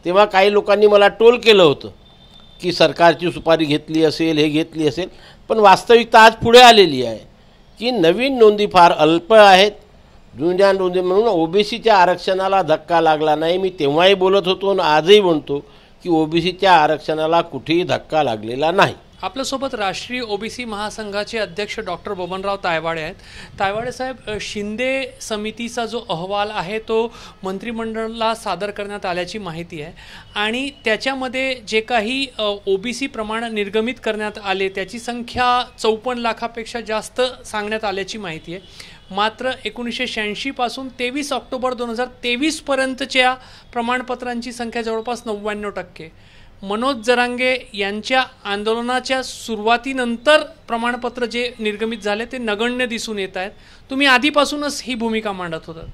तेव्हा काही लोकांनी मला टोल केलं होतं की सरकारची सुपारी घेतली असेल, हे घेतली असेल, पण वास्तविकता आज पुढे आलेली आहे की नवीन नोंदी फार अल्प आहेत. जुन्या नोंदी म्हणून ओबीसीच्या आरक्षणाला धक्का लागला नाही. मी तेव्हाही बोलत होतो आणि आजही म्हणतो की ओबीसीच्या आरक्षणाला कुठेही धक्का लागलेला नाही. आपल्यासोबत राष्ट्रीय ओबीसी महासंघाचे अध्यक्ष डॉक्टर बबनराव तायवाडे आहेत. तायवाडे साहेब, शिंदे समितीचा जो अहवाल आहे तो मंत्रिमंडळाला सादर करण्यात आल्याची माहिती आहे आणि त्याच्यामध्ये जे काही ओबीसी प्रमाण निर्गमित करण्यात आले त्याची संख्या 54 लाखापेक्षा जास्त सांगण्यात आल्याची माहिती आहे. मात्र 1986 पासून 23 ऑक्टोबर 2023 पर्यंतच्या प्रमाणपत्रांची संख्या जवळपास 99%. मनोज जरांगे यांच्या आंदोलनाच्या सुरुवातीनंतर प्रमाणपत्र जे निर्गमित झाले ते नगण्य दिसून येत आहेत. तुम्ही आधीपासूनच ही भूमिका मांडत होता.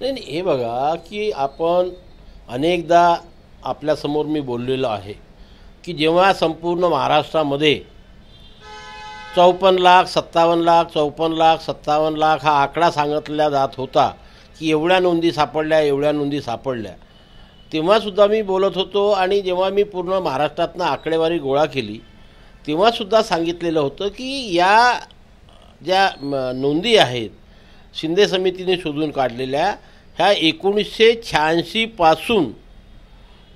नाही, हे बघा की आपण अनेकदा आपल्यासमोर मी बोललेलो आहे की जेव्हा संपूर्ण महाराष्ट्रामध्ये 54 लाख, 57 लाख, 54 लाख, 57 लाख हा आकडा सांगितला जात होता की एवढ्या नोंदी सापडल्या, एवढ्या नोंदी सापडल्या, तेव्हासुद्धा मी बोलत होतो. आणि जेव्हा मी पूर्ण महाराष्ट्रातनं आकडेवारी गोळा केली तेव्हासुद्धा सांगितलेलं होतं की या ज्या नोंदी आहेत शिंदे समितीने शोधून काढलेल्या, ह्या 1986 पासून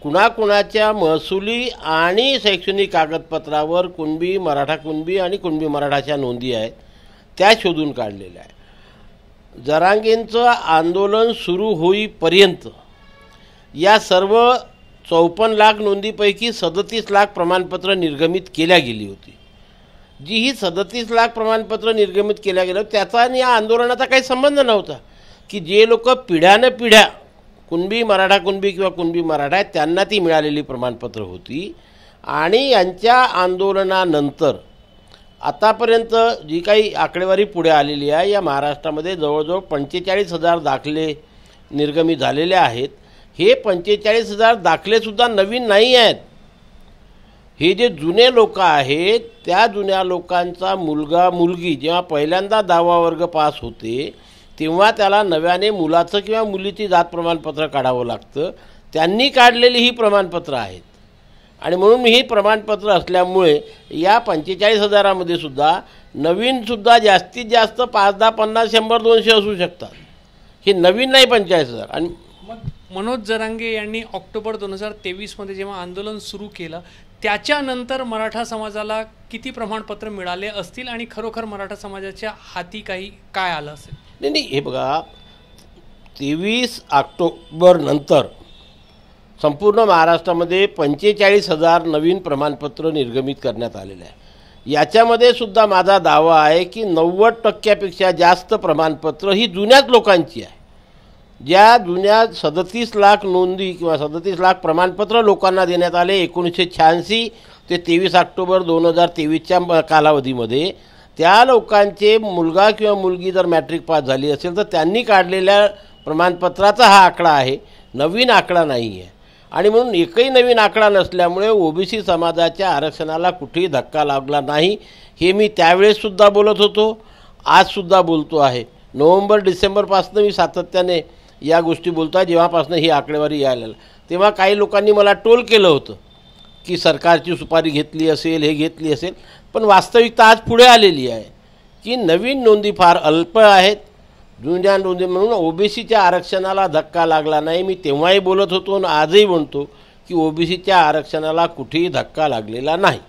कुणाकुणाच्या महसुली आणि शैक्षणिक कागदपत्रावर कुणबी, मराठा कुणबी आणि कुणबी मराठाच्या नोंदी आहेत त्या शोधून काढलेल्या आहे. जरांगेंचं आंदोलन सुरू होईपर्यंत या सर्व 54 लाख नोंदीपैकी 37 लाख प्रमाणपत्र निर्गमित केल्या गेली होती. जी ही 37 लाख प्रमाणपत्र निर्गमित केल्या गेलं त्याचा आणि या आंदोलनाचा काही संबंध नव्हता. की जे लोक पिढ्यानं पिढ्या कुणबी, मराठा कुणबी किंवा कुणबी मराठा आहेत त्यांना ती मिळालेली प्रमाणपत्र होती. आणि यांच्या आंदोलनानंतर आतापर्यंत जी काही आकडेवारी पुढे आलेली आहे, या महाराष्ट्रामध्ये जवळजवळ 45,000 दाखले निर्गमित झालेले आहेत. हे 45,000 दाखलेसुद्धा नवीन नाही आहेत. हे जे जुने लोक आहेत त्या जुन्या लोकांचा मुलगा मुलगी जेव्हा पहिल्यांदा 10वा वर्ग पास होते तेव्हा त्याला नव्याने मुलाचं किंवा मुलीची जात प्रमाणपत्र काढावं लागतं. त्यांनी काढलेली ही प्रमाणपत्र आहेत. आणि म्हणून ही प्रमाणपत्र असल्यामुळे या 45,000मध्ये सुद्धा नवीनसुद्धा जास्तीत जास्त 5, 10, 50, 100, 200 असू शकतात. हे नवीन नाही 45,000. आणि मनोज जरांगे यांनी ऑक्टोबर 2023 जेव्हा आंदोलन सुरू केलं त्याच्यानंतर मराठा समाजाला किती प्रमाणपत्र मिळाले असतील आणि खरोखर मराठा समाजाच्या हाती काय आलं असेल? नाही, हे बघा, 23 ऑक्टोबर नंतर संपूर्ण महाराष्ट्रामध्ये 45,000 नवीन प्रमाणपत्र निर्गमित करण्यात आलेले आहे. याच्यामध्ये सुद्धा माझा दावा आहे की 90%पेक्षा जास्त प्रमाणपत्र ही जुन्याच लोकांची आहे. ज्या जुन्या 37 लाख नोंदी किंवा 37 लाख प्रमाणपत्र लोकांना देण्यात आले 1986 ते 23 ऑक्टोबर 2023च्या कालावधीमध्ये, त्या लोकांचे मुलगा किंवा मुलगी जर मॅट्रिक पास झाली असेल तर त्यांनी काढलेल्या प्रमाणपत्राचा हा आकडा आहे, नवीन आकडा नाही आहे. आणि म्हणून एकही नवीन आकडा नसल्यामुळे ओबीसी समाजाच्या आरक्षणाला कुठेही धक्का लागला नाही. हे मी त्यावेळेससुद्धा बोलत होतो, आजसुद्धा बोलतो आहे. नोव्हेंबर डिसेंबरपासून मी सातत्याने या गोष्टी बोलतो आहे. जेव्हापासून ही आकडेवारी यायला तेव्हा काही लोकांनी मला टोल केलं होतं की सरकारची सुपारी घेतली असेल, हे घेतली असेल, पण वास्तविकता आज पुढे आलेली आहे की नवीन नोंदी फार अल्प आहेत. जुन्या नोंदी म्हणून ओबीसीच्या आरक्षणाला धक्का लागला नाही. मी तेव्हाही बोलत होतो आणि आजही म्हणतो की ओबीसीच्या आरक्षणाला कुठेही धक्का लागलेला नाही.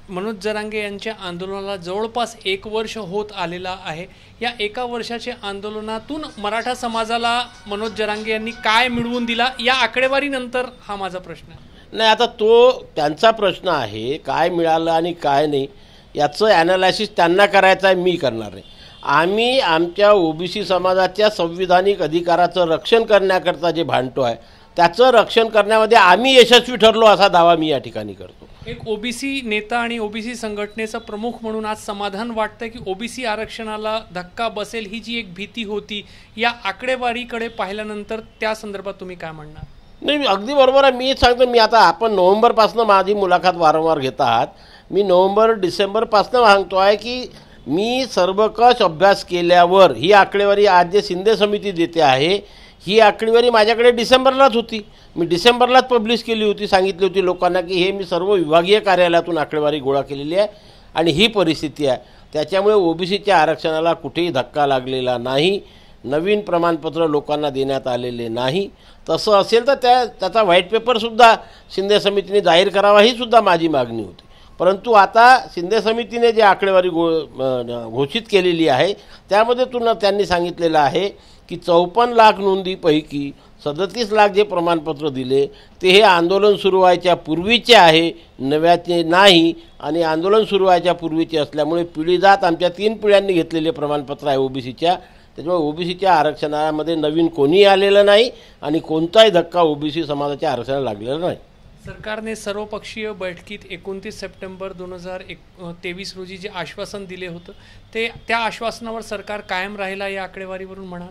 मनोज जरांगे यांच्या आंदोलनाला जवळपास 1 वर्ष होत आलेला आहे. या 1 वर्षाच्या आंदोलनातून मराठा समाजाला मनोज जरांगे यांनी काय मिळवून दिला या आकडेवारीनंतर हा माझा प्रश्न आहे. नाही, आता तो त्यांचा प्रश्न आहे, काय मिळालं आणि काय नाही याचं ॲनालिसिस त्यांना करायचं आहे, मी करणार नाही. आम्ही आमच्या ओबीसी समाजाच्या संविधानिक अधिकाराचं रक्षण करण्याकरता जे भांडतो आहे त्याचं रक्षण करण्यामध्ये आम्ही यशस्वी ठरलो असा दावा मी या ठिकाणी करतो. एक ओबीसी नेता आणि ओबीसी संघटनेचा प्रमुख म्हणून आज समाधान वाटतं की ओबीसी आरक्षणाला धक्का बसेल ही जी एक भीती होती, या आकडेवारीकडे पाहिल्यानंतर त्या संदर्भात तुम्ही काय म्हणणार? नाही, अगदी बरोबर आहे. मी सांगतो, मी आता आपण नोव्हेंबरपासून माझी मुलाखत वारंवार घेत आहात. मी नोव्हेंबर डिसेंबरपासून सांगतो आहे की मी सर्वकष अभ्यास केल्यावर ही आकडेवारी आज जे शिंदे समिती देते आहे ही आकडेवारी माझ्याकडे डिसेंबरलाच होती. मी डिसेंबरलाच पब्लिश केली होती, सांगितली होती लोकांना की हे मी सर्व विभागीय कार्यालयातून आकडेवारी गोळा केलेली आहे आणि ही परिस्थिती आहे. त्याच्यामुळे ओबीसीच्या आरक्षणाला कुठेही धक्का लागलेला नाही, नवीन प्रमाणपत्र लोकांना देण्यात आलेले नाही. तसं असेल तर त्याचा व्हाईट पेपरसुद्धा शिंदे समितीने जाहीर करावा ही सुद्धा माझी मागणी होती. परंतु आता शिंदे समितीने जे आकडेवारी घोषित केलेली आहे त्यामध्ये त्यांनी सांगितलेलं आहे की 54 लाख नोंदीपैकी 37 लाख जे प्रमाणपत्र दिले ते हे आंदोलन सुरू व्हायच्या पूर्वीचे आहे, नव्याचे नाही. आणि आंदोलन सुरू व्हायच्या पूर्वीचे असल्यामुळे पिढी जात आमच्या 3 पिढ्यांनी घेतलेले प्रमाणपत्र आहे ओबीसीच्या. त्याच्यामुळे ओबीसीच्या आरक्षणामध्ये नवीन कोणीही आलेलं नाही आणि कोणताही धक्का ओबीसी समाजाच्या आरक्षणाला लागलेला नाही. सरकारने सर्वपक्षीय बैठकीत 29 सप्टेंबर 2023 रोजी जे आश्वासन दिले होतं ते त्या आश्वासनावर सरकार कायम राहिला या आकडेवारीवरून म्हणा?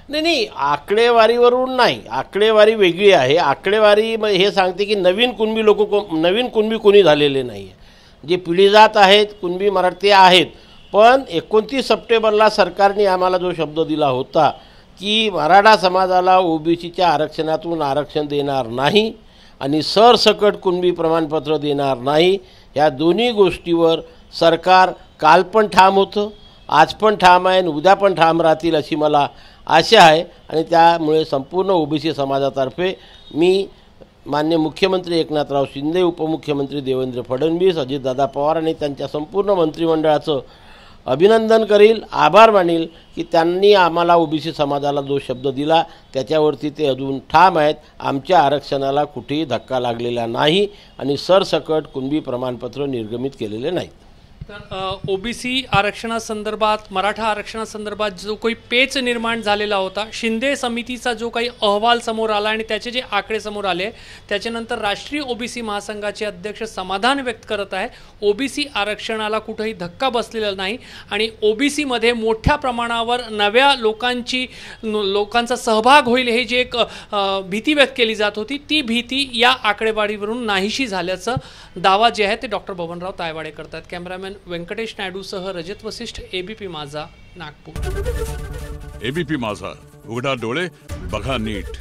नाही, आकडेवारीवरून नाही, आकडेवारी वेगळी आहे. आकडेवारी हे सांगते की नवीन कुणबी कोणी झालेले नाही आहे. जे पिढी जात आहेत, कुणबी मराठी आहेत. पण 29 सप्टेंबरला सरकारने आम्हाला जो शब्द दिला होता की मराठा समाजाला ओबीसीच्या आरक्षणातून आरक्षण देणार नाही आणि सरसकट कुणबी प्रमाणपत्र देणार नाही, या दोन्ही गोष्टीवर सरकार काल पण ठाम होतं, आज पण ठाम आहे आणि उद्या पण ठाम राहतील अशी मला आशा आहे. आणि त्यामुळे संपूर्ण ओबीसी समाजातर्फे मी माननीय मुख्यमंत्री एकनाथराव शिंदे, उपमुख्यमंत्री देवेंद्र फडणवीस, अजितदादा पवार आणि त्यांच्या संपूर्ण मंत्रिमंडळाचं अभिनंदन करील, आभार मानेल की त्यांनी आम्हाला ओबीसी समाजाला जो शब्द दिला त्याच्यावरती ते अजून ठाम आहेत. आमच्या आरक्षणाला कुठेही धक्का लागलेला नाही आणि सरसकट कुणबी प्रमाणपत्र निर्गमित केलेले नाहीत. तर ओबीसी आरक्षणासंदर्भात, मराठा आरक्षणासंदर्भात जो काही पेच निर्माण झालेला होता, शिंदे समितीचा जो काही अहवाल समोर आला आणि त्याचे जे आकडे समोर आले त्याच्यानंतर राष्ट्रीय ओबीसी महासंघाचे अध्यक्ष समाधान व्यक्त करत आहे. ओबीसी आरक्षणाला कुठेही धक्का बसलेला नाही आणि ओबीसीमध्ये मोठ्या प्रमाणावर नव्या लोकांचा सहभाग होईल हे जे एक भीती व्यक्त केली जात होती, ती भीती या आकडेवारीवरून नाहीशी झाल्याचं दावा जे आहे ते डॉक्टर बबनराव तायवाडे करतात. कॅमेरामॅन व्यंकटेश नायडूसह रजत वसिष्ठ, एबीपी माझा, नागपूर. एबीपी माझा, उघडा डोळे बघा नीट.